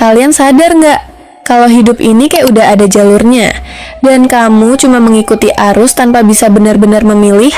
kalian sadar nggak? Kalau hidup ini kayak udah ada jalurnya, dan kamu cuma mengikuti arus tanpa bisa benar-benar memilih.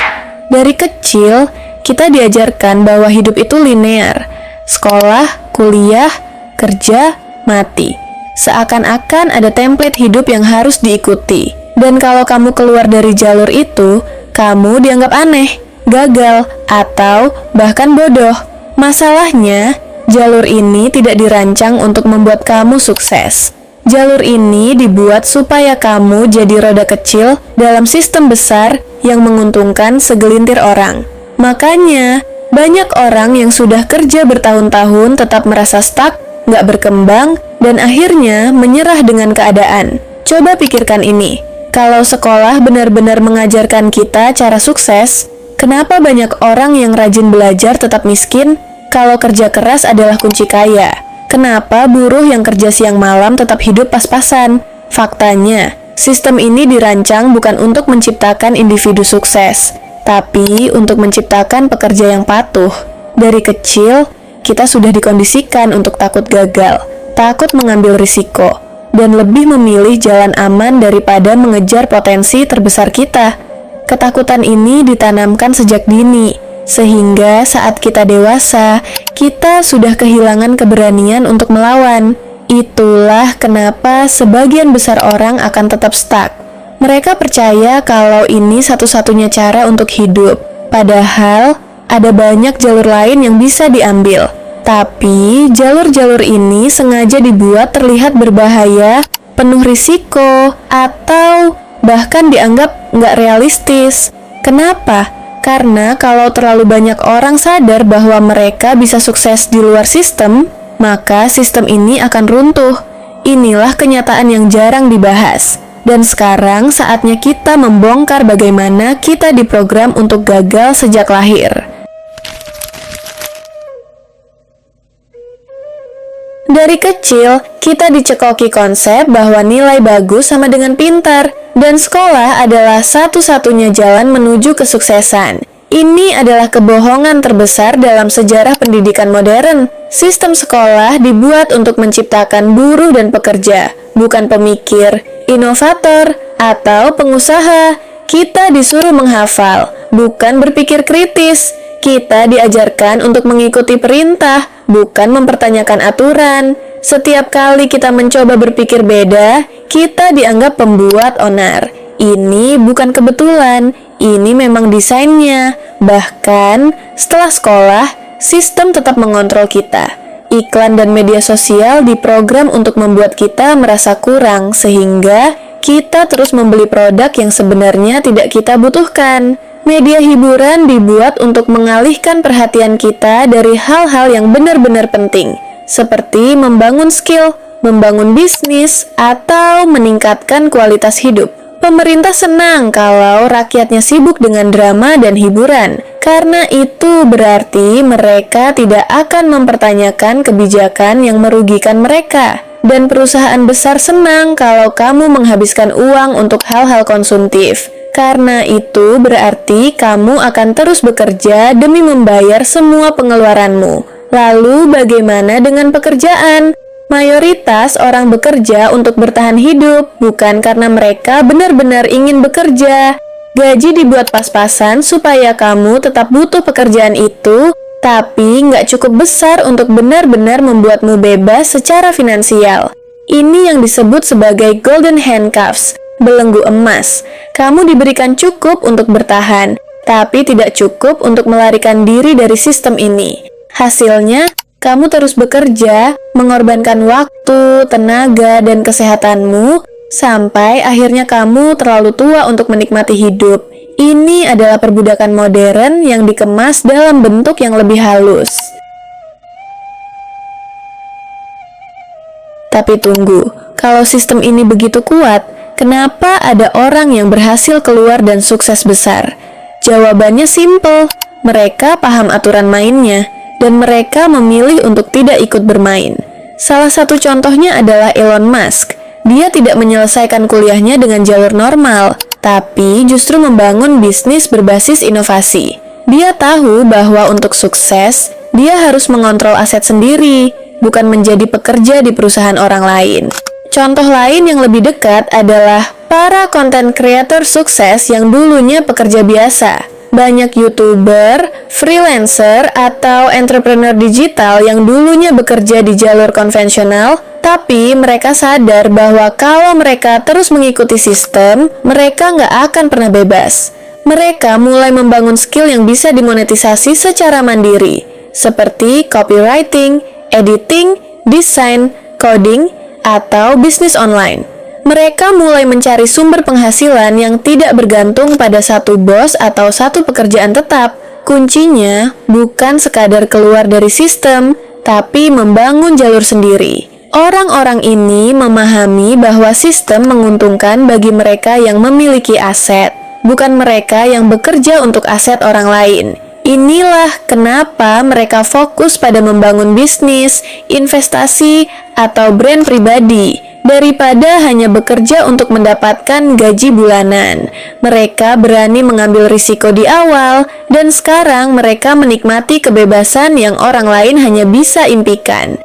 Dari kecil, kita diajarkan bahwa hidup itu linear. Sekolah, kuliah, kerja, mati. Seakan-akan ada template hidup yang harus diikuti. Dan kalau kamu keluar dari jalur itu, kamu dianggap aneh, gagal, atau bahkan bodoh. Masalahnya, jalur ini tidak dirancang untuk membuat kamu sukses. Jalur ini dibuat supaya kamu jadi roda kecil dalam sistem besar yang menguntungkan segelintir orang. Makanya, banyak orang yang sudah kerja bertahun-tahun tetap merasa stuck, nggak berkembang, dan akhirnya menyerah dengan keadaan. Coba pikirkan ini, kalau sekolah benar-benar mengajarkan kita cara sukses, kenapa banyak orang yang rajin belajar tetap miskin, kalau kerja keras adalah kunci kaya? Kenapa buruh yang kerja siang malam tetap hidup pas-pasan? Faktanya, sistem ini dirancang bukan untuk menciptakan individu sukses, tapi untuk menciptakan pekerja yang patuh. Dari kecil, kita sudah dikondisikan untuk takut gagal, takut mengambil risiko, dan lebih memilih jalan aman daripada mengejar potensi terbesar kita. Ketakutan ini ditanamkan sejak dini, sehingga saat kita dewasa, kita sudah kehilangan keberanian untuk melawan. Itulah kenapa sebagian besar orang akan tetap stuck. Mereka percaya kalau ini satu-satunya cara untuk hidup. Padahal, ada banyak jalur lain yang bisa diambil. Tapi, jalur-jalur ini sengaja dibuat terlihat berbahaya, penuh risiko, atau bahkan dianggap nggak realistis. Kenapa? Karena kalau terlalu banyak orang sadar bahwa mereka bisa sukses di luar sistem, maka sistem ini akan runtuh. Inilah kenyataan yang jarang dibahas. Dan sekarang saatnya kita membongkar bagaimana kita diprogram untuk gagal sejak lahir. Dari kecil, kita dicekoki konsep bahwa nilai bagus sama dengan pintar, dan sekolah adalah satu-satunya jalan menuju kesuksesan. Ini adalah kebohongan terbesar dalam sejarah pendidikan modern. Sistem sekolah dibuat untuk menciptakan buruh dan pekerja, bukan pemikir, inovator, atau pengusaha. Kita disuruh menghafal, bukan berpikir kritis. Kita diajarkan untuk mengikuti perintah, bukan mempertanyakan aturan. Setiap kali kita mencoba berpikir beda, kita dianggap pembuat onar. Ini bukan kebetulan, ini memang desainnya. Bahkan, setelah sekolah, sistem tetap mengontrol kita. Iklan dan media sosial diprogram untuk membuat kita merasa kurang, sehingga kita terus membeli produk yang sebenarnya tidak kita butuhkan. Media hiburan dibuat untuk mengalihkan perhatian kita dari hal-hal yang benar-benar penting, seperti membangun skill, membangun bisnis, atau meningkatkan kualitas hidup. Pemerintah senang kalau rakyatnya sibuk dengan drama dan hiburan, karena itu berarti mereka tidak akan mempertanyakan kebijakan yang merugikan mereka. Dan perusahaan besar senang kalau kamu menghabiskan uang untuk hal-hal konsumtif. Karena itu berarti kamu akan terus bekerja demi membayar semua pengeluaranmu. Lalu bagaimana dengan pekerjaan? Mayoritas orang bekerja untuk bertahan hidup, bukan karena mereka benar-benar ingin bekerja. Gaji dibuat pas-pasan supaya kamu tetap butuh pekerjaan itu, tapi nggak cukup besar untuk benar-benar membuatmu bebas secara finansial. Ini yang disebut sebagai golden handcuffs, belenggu emas. Kamu diberikan cukup untuk bertahan, tapi tidak cukup untuk melarikan diri dari sistem ini. Hasilnya, kamu terus bekerja, mengorbankan waktu, tenaga, dan kesehatanmu, sampai akhirnya kamu terlalu tua untuk menikmati hidup. Ini adalah perbudakan modern yang dikemas dalam bentuk yang lebih halus. Tapi tunggu, kalau sistem ini begitu kuat, kenapa ada orang yang berhasil keluar dan sukses besar? Jawabannya simpel, mereka paham aturan mainnya, dan mereka memilih untuk tidak ikut bermain. Salah satu contohnya adalah Elon Musk. Dia tidak menyelesaikan kuliahnya dengan jalur normal, tapi justru membangun bisnis berbasis inovasi. Dia tahu bahwa untuk sukses, dia harus mengontrol aset sendiri. bukan menjadi pekerja di perusahaan orang lain. Contoh lain yang lebih dekat adalah para konten kreator sukses yang dulunya pekerja biasa. Banyak YouTuber, freelancer, atau entrepreneur digital yang dulunya bekerja di jalur konvensional, tapi mereka sadar bahwa kalau mereka terus mengikuti sistem, mereka nggak akan pernah bebas. Mereka mulai membangun skill yang bisa dimonetisasi secara mandiri, seperti copywriting, editing, desain, coding, atau bisnis online. Mereka mulai mencari sumber penghasilan yang tidak bergantung pada satu bos atau satu pekerjaan tetap. Kuncinya bukan sekadar keluar dari sistem, tapi membangun jalur sendiri. Orang-orang ini memahami bahwa sistem menguntungkan bagi mereka yang memiliki aset, bukan mereka yang bekerja untuk aset orang lain. Inilah kenapa mereka fokus pada membangun bisnis, investasi, atau brand pribadi, daripada hanya bekerja untuk mendapatkan gaji bulanan. Mereka berani mengambil risiko di awal, dan sekarang mereka menikmati kebebasan yang orang lain hanya bisa impikan.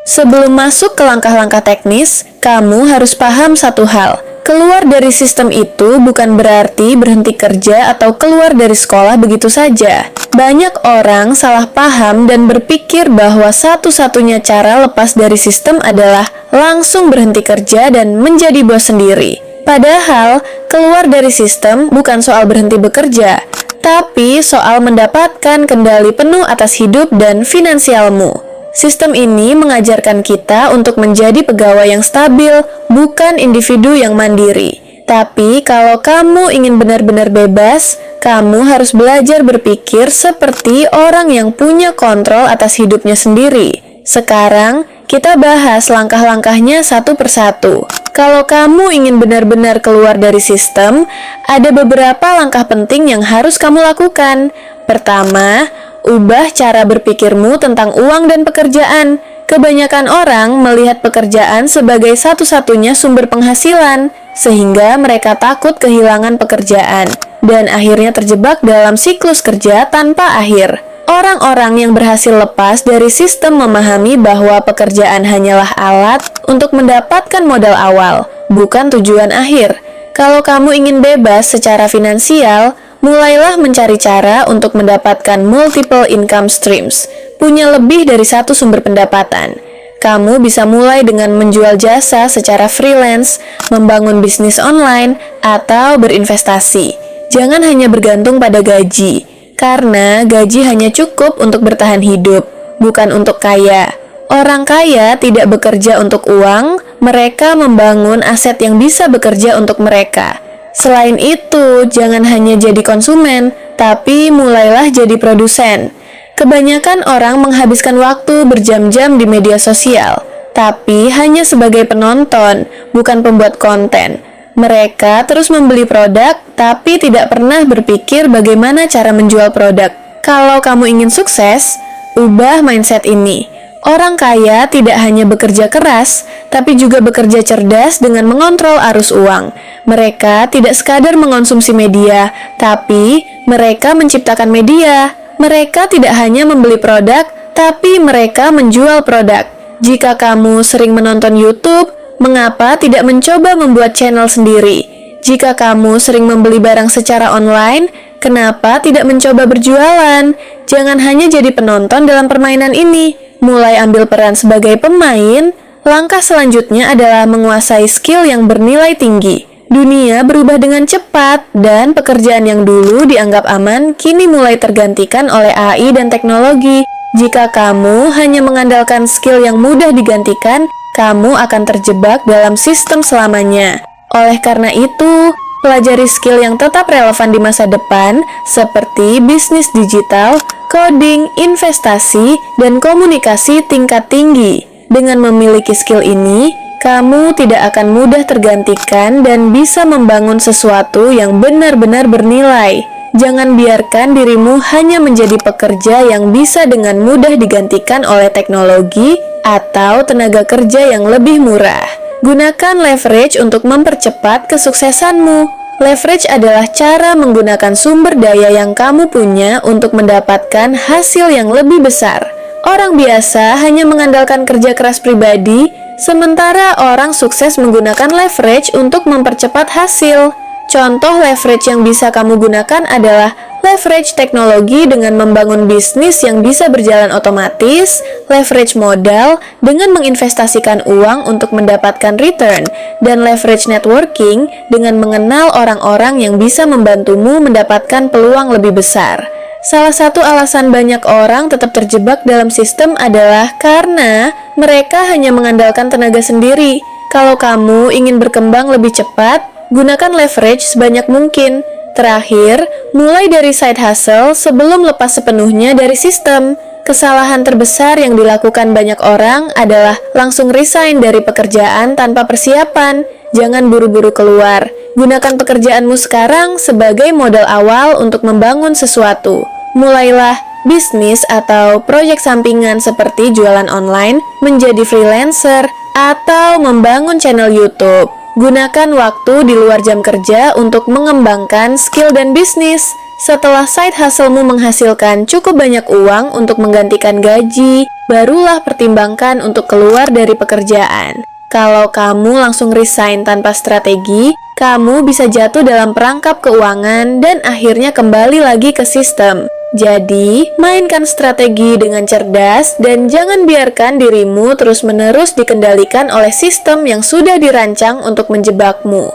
Sebelum masuk ke langkah-langkah teknis, kamu harus paham satu hal. Keluar dari sistem itu bukan berarti berhenti kerja atau keluar dari sekolah begitu saja. Banyak orang salah paham dan berpikir bahwa satu-satunya cara lepas dari sistem adalah langsung berhenti kerja dan menjadi bos sendiri. Padahal, keluar dari sistem bukan soal berhenti bekerja, tapi soal mendapatkan kendali penuh atas hidup dan finansialmu. Sistem ini mengajarkan kita untuk menjadi pegawai yang stabil, bukan individu yang mandiri. Tapi kalau kamu ingin benar-benar bebas, kamu harus belajar berpikir seperti orang yang punya kontrol atas hidupnya sendiri. Sekarang, kita bahas langkah-langkahnya satu persatu. Kalau kamu ingin benar-benar keluar dari sistem, ada beberapa langkah penting yang harus kamu lakukan. Pertama, ubah cara berpikirmu tentang uang dan pekerjaan. Kebanyakan orang melihat pekerjaan sebagai satu-satunya sumber penghasilan, sehingga mereka takut kehilangan pekerjaan, dan akhirnya terjebak dalam siklus kerja tanpa akhir. Orang-orang yang berhasil lepas dari sistem memahami bahwa pekerjaan hanyalah alat untuk mendapatkan modal awal, bukan tujuan akhir. Kalau kamu ingin bebas secara finansial, mulailah mencari cara untuk mendapatkan multiple income streams, punya lebih dari satu sumber pendapatan. Kamu bisa mulai dengan menjual jasa secara freelance, membangun bisnis online, atau berinvestasi. Jangan hanya bergantung pada gaji, karena gaji hanya cukup untuk bertahan hidup, bukan untuk kaya. Orang kaya tidak bekerja untuk uang, mereka membangun aset yang bisa bekerja untuk mereka. Selain itu, jangan hanya jadi konsumen, tapi mulailah jadi produsen. Kebanyakan orang menghabiskan waktu berjam-jam di media sosial, tapi hanya sebagai penonton, bukan pembuat konten. Mereka terus membeli produk, tapi tidak pernah berpikir bagaimana cara menjual produk. Kalau kamu ingin sukses, ubah mindset ini. Orang kaya tidak hanya bekerja keras, tapi juga bekerja cerdas dengan mengontrol arus uang. Mereka tidak sekadar mengonsumsi media, tapi mereka menciptakan media. Mereka tidak hanya membeli produk, tapi mereka menjual produk. Jika kamu sering menonton YouTube, mengapa tidak mencoba membuat channel sendiri? Jika kamu sering membeli barang secara online, kenapa tidak mencoba berjualan? Jangan hanya jadi penonton dalam permainan ini. Mulai ambil peran sebagai pemain. Langkah selanjutnya adalah menguasai skill yang bernilai tinggi. Dunia berubah dengan cepat, dan pekerjaan yang dulu dianggap aman kini mulai tergantikan oleh AI dan teknologi. Jika kamu hanya mengandalkan skill yang mudah digantikan, kamu akan terjebak dalam sistem selamanya. Oleh karena itu, pelajari skill yang tetap relevan di masa depan, seperti bisnis digital, coding, investasi, dan komunikasi tingkat tinggi. Dengan memiliki skill ini, kamu tidak akan mudah tergantikan dan bisa membangun sesuatu yang benar-benar bernilai. Jangan biarkan dirimu hanya menjadi pekerja yang bisa dengan mudah digantikan oleh teknologi atau tenaga kerja yang lebih murah. Gunakan leverage untuk mempercepat kesuksesanmu. Leverage adalah cara menggunakan sumber daya yang kamu punya untuk mendapatkan hasil yang lebih besar. Orang biasa hanya mengandalkan kerja keras pribadi, sementara orang sukses menggunakan leverage untuk mempercepat hasil. Contoh leverage yang bisa kamu gunakan adalah leverage teknologi dengan membangun bisnis yang bisa berjalan otomatis, leverage modal dengan menginvestasikan uang untuk mendapatkan return, dan leverage networking dengan mengenal orang-orang yang bisa membantumu mendapatkan peluang lebih besar. Salah satu alasan banyak orang tetap terjebak dalam sistem adalah karena mereka hanya mengandalkan tenaga sendiri. Kalau kamu ingin berkembang lebih cepat, gunakan leverage sebanyak mungkin. Terakhir, mulai dari side hustle sebelum lepas sepenuhnya dari sistem. Kesalahan terbesar yang dilakukan banyak orang adalah langsung resign dari pekerjaan tanpa persiapan. Jangan buru-buru keluar. Gunakan pekerjaanmu sekarang sebagai modal awal untuk membangun sesuatu. Mulailah bisnis atau proyek sampingan seperti jualan online, menjadi freelancer, atau membangun channel YouTube. Gunakan waktu di luar jam kerja untuk mengembangkan skill dan bisnis. Setelah side hustle-mu menghasilkan cukup banyak uang untuk menggantikan gaji, barulah pertimbangkan untuk keluar dari pekerjaan. Kalau kamu langsung resign tanpa strategi, kamu bisa jatuh dalam perangkap keuangan dan akhirnya kembali lagi ke sistem. Jadi, mainkan strategi dengan cerdas dan jangan biarkan dirimu terus-menerus dikendalikan oleh sistem yang sudah dirancang untuk menjebakmu.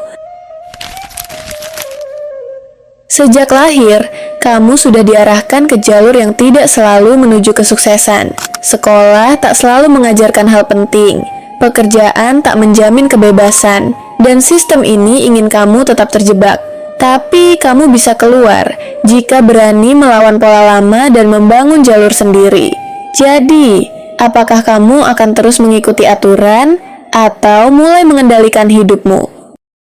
Sejak lahir, kamu sudah diarahkan ke jalur yang tidak selalu menuju kesuksesan. Sekolah tak selalu mengajarkan hal penting, pekerjaan tak menjamin kebebasan, dan sistem ini ingin kamu tetap terjebak. Tapi kamu bisa keluar jika berani melawan pola lama dan membangun jalur sendiri. Jadi, apakah kamu akan terus mengikuti aturan atau mulai mengendalikan hidupmu?